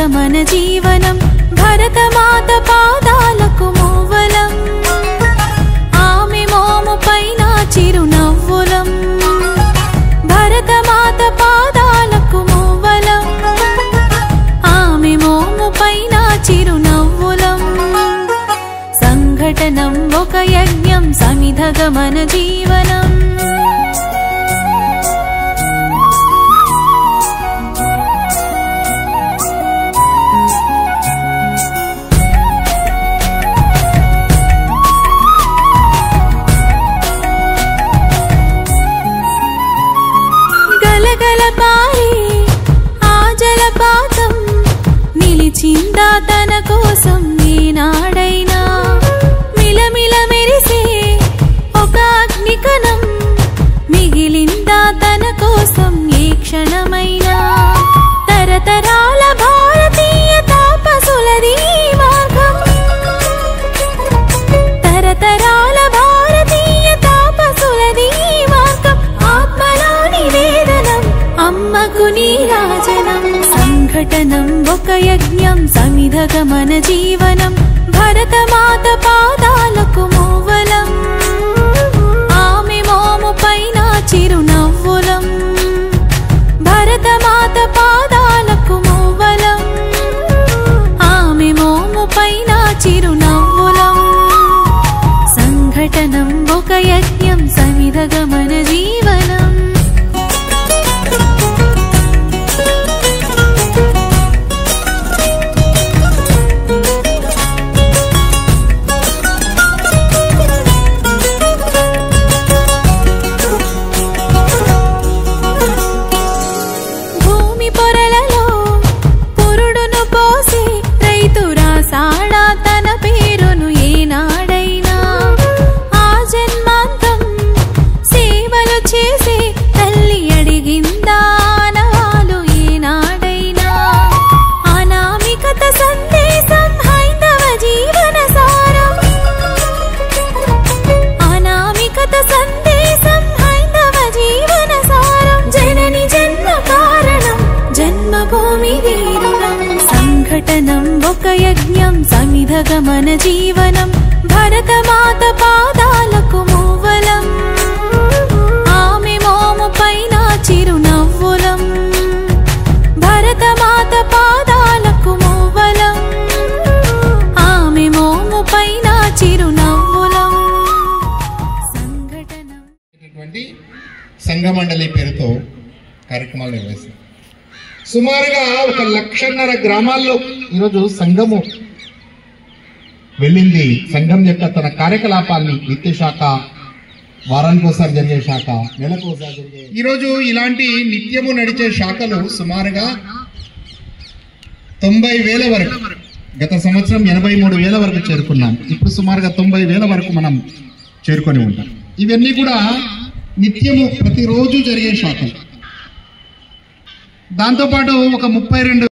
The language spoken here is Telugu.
సమిధగమన జీవనం భరతమాత పాదాలకు మూవలం ఆమె మోము పైన చిరునవ్వులం భరతమాత పాదాలకు మూవలం ఆమె మోము పైన చిరునవ్వులం సంఘటనం ఒక యజ్ఞం సమిధగమన జీవనం జలపాతం నిలిచిందా తన కోసం ఈనాడైనా మిలమిల మెరిసే ఒక అగ్నికణం మిగిలిందా తన కోసం ఏ క్షణమైనా తరతరాల భారతీయ తాపసులది మార్గం తరతరాల భారతీయ తాపసులది మార్గం ఆత్మలో నివేదనం అమ్మకు నీరాజనం సంఘటనం ఒక యజ్ఞం సమిధగమన జీవనం భరతమాత పాదాలకు మూవలం ఆమె మోము పైన చిరునవ్వులం భరతమాత పాదాలకు మూవలం ఆమె మోము పైన చిరునవ్వులం సంఘటనం ఒక యజ్ఞం సమిధగమన జీవనం సంఘటనం ఒక యజ్ఞం సమిధగమన జీవనం భరతమాత పాదాలకు మూవలం ఆమె మోము పైన చిరునవ్వులం భరతమాత పాదాలకు మూవలం ఆమె మోము పైన చిరునవ్వులం సంఘటనం సంఘమండలి పేరుతో కార్యక్రమాలు నిర్వహిస్తారు. సుమారుగా 1,00,000 గ్రామాల్లో ఈరోజు సంఘము వెళ్ళింది. సంఘం యొక్క తన కార్యకలాపాన్ని నిత్య శాఖ, వారానికి ఒకసారి జరిగే శాఖ, నెలకు ఒకసారి జరిగే ఈరోజు ఇలాంటి నిత్యము నడిచే శాఖలు సుమారుగా 90,000 వరకు, గత సంవత్సరం 83,000 వరకు చేరుకున్నాం. ఇప్పుడు సుమారుగా 90,000 వరకు మనం చేరుకొని ఉంటాం. ఇవన్నీ కూడా నిత్యము ప్రతిరోజు జరిగే శాఖలు. దాంతోపాటు ఒక 32